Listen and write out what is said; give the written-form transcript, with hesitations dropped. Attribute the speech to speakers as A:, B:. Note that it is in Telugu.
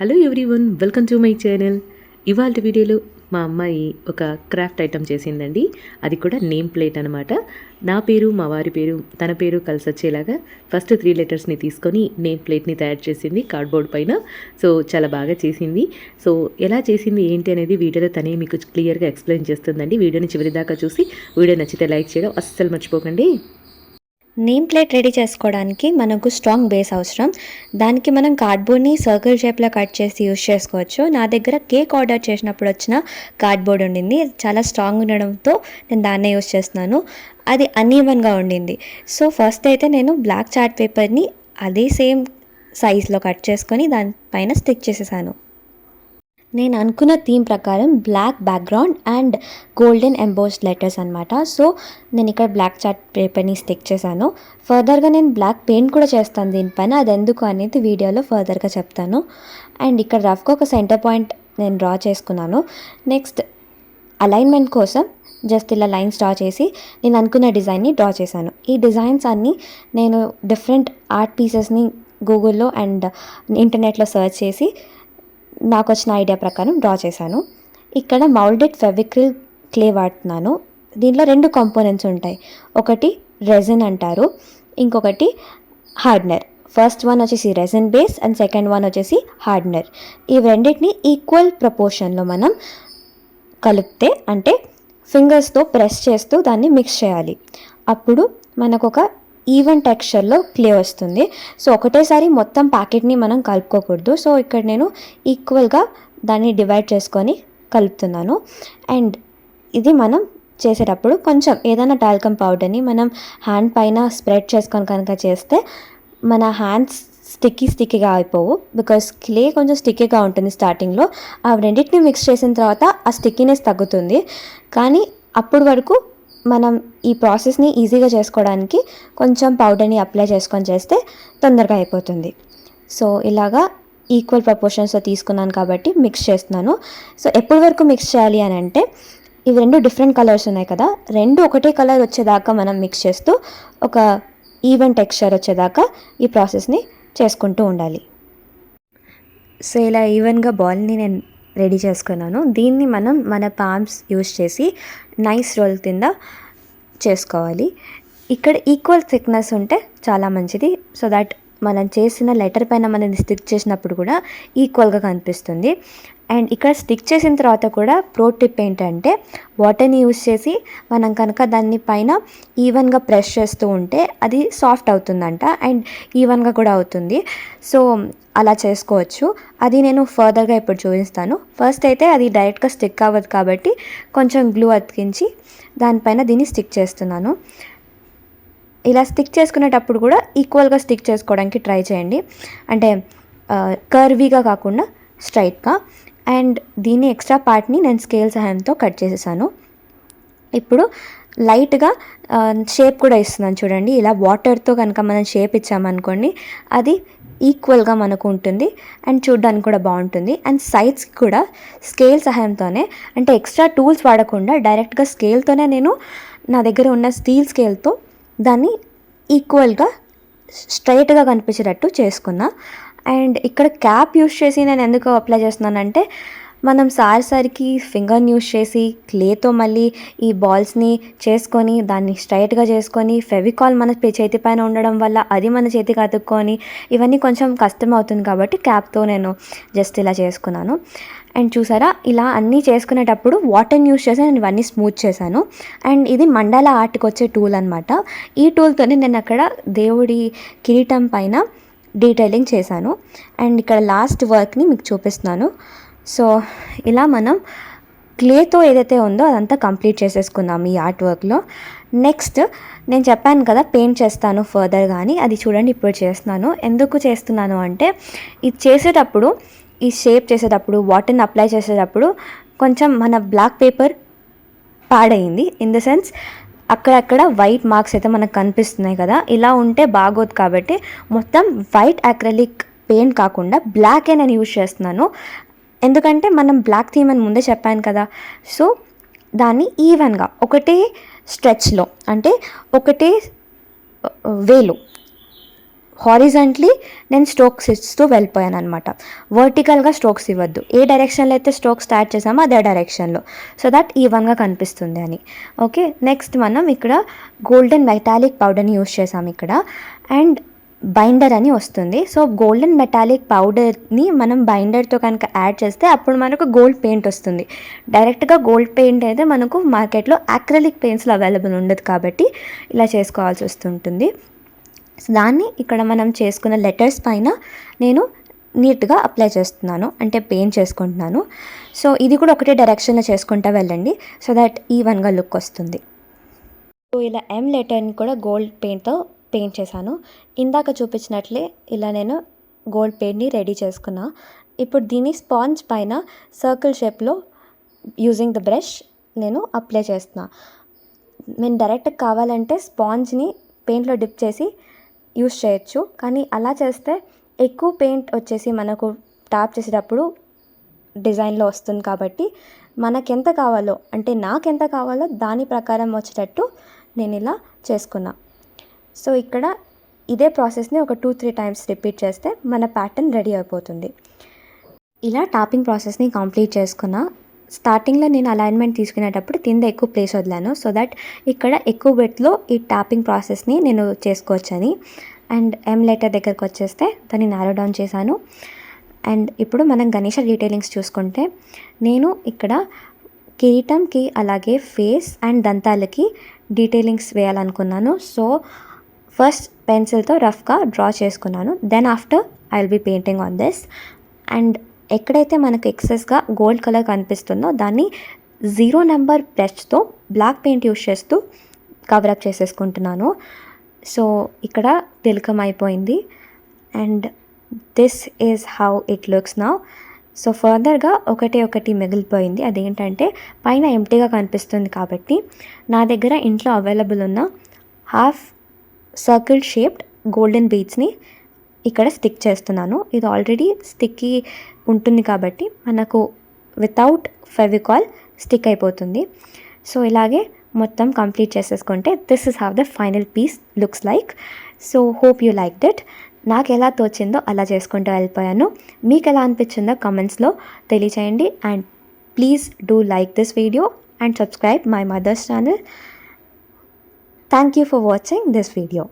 A: Hello everyone, welcome to my channel. ఇవాళ వీడియోలో మా అమ్మాయి ఒక క్రాఫ్ట్ ఐటమ్ చేసిందండి. అది కూడా నేమ్ ప్లేట్ అనమాట. నా పేరు, మా వారి పేరు, తన పేరు కలిసి వచ్చేలాగా ఫస్ట్ 3 లెటర్స్ని తీసుకొని నేమ్ ప్లేట్ని తయారు చేసింది కార్డ్బోర్డ్ పైన. సో చాలా బాగా చేసింది. సో ఎలా చేసింది ఏంటి అనేది వీడియోలో తనే మీకు క్లియర్గా ఎక్స్ప్లెయిన్ చేస్తుందండి. వీడియోని చివరి దాకా చూసి వీడియో నచ్చితే లైక్ చేయడం అస్సలు మర్చిపోకండి.
B: నేమ్ ప్లేట్ రెడీ చేసుకోవడానికి మనకు స్ట్రాంగ్ బేస్ అవసరం. దానికి మనం కార్డ్బోర్డ్ని సర్కిల్ షేప్లో కట్ చేసి యూజ్ చేసుకోవచ్చు. నా దగ్గర కేక్ ఆర్డర్ చేసినప్పుడు వచ్చిన కార్డ్బోర్డ్ ఉండింది. చాలా స్ట్రాంగ్ ఉండడంతో నేను దాన్నే యూజ్ చేస్తున్నాను. అది అన్ఈవెన్గా ఉండింది. సో ఫస్ట్ అయితే నేను బ్లాక్ చార్ట్ పేపర్ని అదే సేమ్ సైజ్లో కట్ చేసుకొని దానిపైన స్టిక్ చేసేసాను. నేను అనుకున్న థీమ్ ప్రకారం black background and golden embossed letters అనమాట. సో నేను ఇక్కడ బ్లాక్ చార్ట్ పేపర్ని స్టిక్ చేశాను. ఫర్దర్గా నేను బ్లాక్ పెయింట్ కూడా చేస్తాను దీనిపైన. అది ఎందుకు అనేది వీడియోలో ఫర్దర్గా చెప్తాను. అండ్ ఇక్కడ రఫ్గా ఒక సెంటర్ పాయింట్ నేను డ్రా చేసుకున్నాను. నెక్స్ట్ అలైన్మెంట్ కోసం జస్ట్ ఇలా లైన్స్ డ్రా చేసి నేను అనుకున్న డిజైన్ని డ్రా చేశాను. ఈ డిజైన్స్ అన్నీ నేను డిఫరెంట్ ఆర్ట్ పీసెస్ని గూగుల్లో అండ్ ఇంటర్నెట్లో సెర్చ్ చేసి నాకు వచ్చిన ఐడియా ప్రకారం డ్రా చేశాను. ఇక్కడ మౌల్డెడ్ ఫెవిక్రిల్ క్లే వాడుతున్నాను. దీంట్లో 2 కాంపోనెంట్స్ ఉంటాయి. ఒకటి రెజిన్ అంటారు, ఇంకొకటి హార్డ్నర్. ఫస్ట్ వన్ వచ్చేసి resin base and second one వచ్చేసి హార్డ్నర్. ఈ రెండింటిని ఈక్వల్ ప్రపోర్షన్లో మనం కలిపితే, అంటే ఫింగర్స్తో ప్రెస్ చేస్తూ దాన్ని మిక్స్ చేయాలి. అప్పుడు మనకు ఒక ఈవెన్ టెక్స్చర్లో క్లే వస్తుంది. సో ఒకటేసారి మొత్తం ప్యాకెట్ని మనం కలుపుకోకూడదు. సో ఇక్కడ నేను ఈక్వల్గా దాన్ని డివైడ్ చేసుకొని కలుపుతున్నాను. అండ్ ఇది మనం చేసేటప్పుడు కొంచెం ఏదైనా టాల్కమ్ పౌడర్ని మనం హ్యాండ్ పైన స్ప్రెడ్ చేసుకొని కనుక చేస్తే మన హ్యాండ్స్ స్టిక్కీగా అయిపోవు. బికాస్ క్లే కొంచెం స్టిక్కీగా ఉంటుంది స్టార్టింగ్లో. ఆ రెండింటిని మిక్స్ చేసిన తర్వాత ఆ స్టిక్కీనెస్ తగ్గుతుంది. కానీ అప్పటి వరకు మనం ఈ ప్రాసెస్ని ఈజీగా చేసుకోవడానికి కొంచెం పౌడర్ని అప్లై చేసుకొని చేస్తే తొందరగా అయిపోతుంది. సో ఇలాగా ఈక్వల్ ప్రపోర్షన్స్లో తీసుకున్నాను కాబట్టి మిక్స్ చేస్తున్నాను. సో ఎప్పటి వరకు మిక్స్ చేయాలి అని అంటే, ఇవి 2 డిఫరెంట్ కలర్స్ ఉన్నాయి కదా, 2 ఒకటే కలర్ వచ్చేదాకా మనం మిక్స్ చేస్తూ ఒక ఈవెన్ టెక్స్చర్ వచ్చేదాకా ఈ ప్రాసెస్ని చేసుకుంటూ ఉండాలి. సో ఇలా ఈవెన్గా బాల్ని నేను రెడీ చేసుకున్నాను. దీన్ని మనం మన పామ్స్ యూజ్ చేసి నైస్ రోల్ కింద చేసుకోవాలి. ఇక్కడ ఈక్వల్ థిక్నెస్ ఉంటే చాలా మంచిది. సో దట్ మనం చేసిన లెటర్ పైన మనం స్టిక్ చేసినప్పుడు కూడా ఈక్వల్గా కనిపిస్తుంది. అండ్ ఇక్కడ స్టిక్ చేసిన తర్వాత కూడా ప్రో టిప్ ఏంటంటే, వాటర్ని యూజ్ చేసి మనం కనుక దాన్ని పైన ఈవెన్గా ప్రెస్ చేస్తూ ఉంటే అది సాఫ్ట్ అవుతుందంట అండ్ ఈవెన్గా కూడా అవుతుంది. సో అలా చేసుకోవచ్చు. అది నేను ఫర్దర్గా ఇప్పుడు చూపిస్తాను. ఫస్ట్ అయితే అది డైరెక్ట్గా స్టిక్ అవ్వదు కాబట్టి కొంచెం గ్లూ అతికించి దానిపైన దీన్ని స్టిక్ చేస్తున్నాను. ఇలా స్టిక్ చేసుకునేటప్పుడు కూడా ఈక్వల్గా స్టిక్ చేసుకోవడానికి ట్రై చేయండి. అంటే కర్వీగా కాకుండా స్ట్రైట్గా. అండ్ దీని ఎక్స్ట్రా పార్ట్ని నేను స్కేల్ సహాయంతో కట్ చేసేసాను. ఇప్పుడు లైట్గా షేప్ కూడా ఇస్తున్నాను చూడండి. ఇలా వాటర్తో కనుక మనం షేప్ ఇచ్చామనుకోండి, అది ఈక్వల్గా మనకు ఉంటుంది అండ్ చూడడానికి కూడా బాగుంటుంది. అండ్ సైడ్స్కి కూడా స్కేల్ సహాయంతోనే, అంటే ఎక్స్ట్రా టూల్స్ వాడకుండా డైరెక్ట్గా స్కేల్తోనే నేను నా దగ్గర ఉన్న స్టీల్ స్కేల్తో దాన్ని ఈక్వల్గా స్ట్రైట్గా కనిపించేటట్టు చేసుకున్నా. అండ్ ఇక్కడ క్యాప్ యూస్ చేసి నేను ఎందుకు అప్లై చేస్తున్నానంటే, మనం సారికి ఫింగర్ని యూస్ చేసి క్లేతో మళ్ళీ ఈ బాల్స్ని చేసుకొని దాన్ని స్ట్రైట్గా చేసుకొని ఫెవికాల్ మన చేతి పైన ఉండడం వల్ల అది మన చేతికి అతుక్కొని ఇవన్నీ కొంచెం కష్టం అవుతుంది కాబట్టి క్యాప్తో నేను జస్ట్ ఇలా చేసుకున్నాను. అండ్ చూసారా, ఇలా అన్నీ చేసుకునేటప్పుడు వాటర్ని యూస్ చేసి నేను ఇవన్నీ స్మూత్ చేశాను. అండ్ ఇది మండల ఆర్ట్కి వచ్చే టూల్ అనమాట. ఈ టూల్తోనే నేను అక్కడ దేవుడి కిరీటం పైన డీటెయిలింగ్ చేశాను. అండ్ ఇక్కడ లాస్ట్ వర్క్ని మీకు చూపిస్తున్నాను. సో ఇలా మనం క్లేతో ఏదైతే ఉందో అదంతా కంప్లీట్ చేసేసుకున్నాం ఈ ఆర్ట్ వర్క్లో. నెక్స్ట్ నేను చెప్పాను కదా పెయింట్ చేస్తాను ఫర్దర్, కానీ అది చూడండి ఇప్పుడు చేస్తున్నాను. ఎందుకు చేస్తున్నాను అంటే, ఇది చేసేటప్పుడు, ఈ షేప్ చేసేటప్పుడు, వాటర్ని అప్లై చేసేటప్పుడు కొంచెం మన బ్లాక్ పేపర్ పాడైంది. ఇన్ ద సెన్స్ అక్కడక్కడ వైట్ మార్క్స్ అయితే మనకు కనిపిస్తున్నాయి కదా, ఇలా ఉంటే బాగోదు కాబట్టి మొత్తం వైట్ అక్రిలిక్ పెయింట్ కాకుండా బ్లాకే నేను యూజ్ చేస్తున్నాను. ఎందుకంటే మనం బ్లాక్ థీమ్ అని ముందే చెప్పాను కదా. సో దాన్ని ఈవెన్గా ఒకటే స్ట్రెచ్లో, అంటే ఒకటే వేలో హారిజంట్లీ నేను స్ట్రోక్స్ ఇస్తూ వెళ్ళిపోయాను అనమాట. వర్టికల్గా స్ట్రోక్స్ ఇవ్వద్దు, ఏ డైరెక్షన్లో అయితే స్ట్రోక్ స్టార్ట్ చేసామో అదే డైరెక్షన్లో, సో దట్ ఈవెన్గా కనిపిస్తుంది అని. ఓకే, నెక్స్ట్ మనం ఇక్కడ గోల్డెన్ మెటాలిక్ పౌడర్ని యూస్ చేసాం ఇక్కడ, అండ్ బైండర్ అని వస్తుంది. సో గోల్డెన్ మెటాలిక్ పౌడర్ని మనం బైండర్తో కనుక యాడ్ చేస్తే అప్పుడు మనకు గోల్డ్ పెయింట్ వస్తుంది. డైరెక్ట్గా గోల్డ్ పెయింట్ అయితే మనకు మార్కెట్లో అక్రిలిక్ పెయింట్స్లో అవైలబుల్ ఉండదు, కాబట్టి ఇలా చేసుకోవాల్సి వస్తుంటుంది. సో దాన్ని ఇక్కడ మనం చేసుకున్న లెటర్స్ పైన నేను నీట్గా అప్లై చేస్తున్నాను, అంటే పెయింట్ చేసుకుంటున్నాను. సో ఇది కూడా ఒకటే డైరెక్షన్లో చేసుకుంటూ వెళ్ళండి, సో దట్ ఈవెన్గా లుక్ వస్తుంది. సో ఇలా ఎం లెటర్ని కూడా గోల్డ్ పెయింట్తో పెయింట్ చేశాను. ఇందాక చూపించినట్లే ఇలా నేను గోల్డ్ పెయింట్ని రెడీ చేసుకున్నా. ఇప్పుడు దీన్ని స్పాంజ్ పైన సర్కిల్ షేప్లో యూజింగ్ ద బ్రష్ నేను అప్లై చేస్తున్నా. నేను డైరెక్ట్ కావాలంటే స్పాంజ్ని పెయింట్లో డిప్ చేసి యూస్ చేయొచ్చు, కానీ అలా చేస్తే ఎక్కువ పెయింట్ వచ్చేసి మనకు టాప్ చేసేటప్పుడు డిజైన్లో వస్తుంది. కాబట్టి మనకెంత కావాలో, అంటే నాకెంత కావాలో దాని ప్రకారం వచ్చేటట్టు నేను ఇలా చేసుకున్నా. సో ఇక్కడ ఇదే ప్రాసెస్ని ఒక 2-3 టైమ్స్ రిపీట్ చేస్తే మన ప్యాటర్న్ రెడీ అయిపోతుంది. ఇలా టాపింగ్ ప్రాసెస్ని కంప్లీట్ చేసుకున్నా. స్టార్టింగ్లో నేను అలైన్మెంట్ తీసుకునేటప్పుడు కింద ఎక్కువ ప్లేస్ వదిలాను, సో దట్ ఇక్కడ ఎక్కువ బెడ్లో ఈ టాపింగ్ ప్రాసెస్ని నేను చేసుకోవచ్చని. అండ్ ఎం లెటర్ దగ్గరకు వచ్చేస్తే దాన్ని నారో డౌన్ చేశాను. అండ్ ఇప్పుడు మనం గణేష డీటెయిలింగ్స్ చూసుకుంటే, నేను ఇక్కడ కిరీటంకి అలాగే ఫేస్ అండ్ దంతాలకి డీటెయిలింగ్స్ వేయాలనుకున్నాను. సో ఫస్ట్ పెన్సిల్తో రఫ్గా డ్రా చేసుకున్నాను. Then after I will be painting on this. And ఎక్కడైతే మనకు ఎక్సెస్గా గోల్డ్ కలర్ కనిపిస్తుందో దాన్ని 0 నెంబర్ బ్రష్తో బ్లాక్ పెయింట్ యూస్ చేస్తూ కవరప్ చేసేసుకుంటున్నాను. సో ఇక్కడ తిలకం అయిపోయింది. And this is how it looks now. So ఫర్దర్గా ఒకటి మిగిలిపోయింది. అదేంటంటే పైన ఎంటీగా కనిపిస్తుంది, కాబట్టి నా దగ్గర ఇంట్లో అవైలబుల్ ఉన్న హాఫ్ సర్కిల్ షేప్డ్ గోల్డెన్ బీడ్స్ని ఇక్కడ స్టిక్ చేస్తున్నాను. ఇది ఆల్రెడీ స్టిక్కీ ఉంటుంది కాబట్టి మనకు వితౌట్ ఫెవికాల్ స్టిక్ అయిపోతుంది. సో ఇలాగే మొత్తం కంప్లీట్ చేసేసుకుంటే this is how the final piece looks like. So hope you like it. నాకు ఎలా తోచిందో అలా చేసుకుంటూ వెళ్ళిపోయాను. మీకు ఎలా అనిపించిందో కమెంట్స్లో తెలియచేయండి. And please do like this video and subscribe my mother's channel. Thank you for watching this video.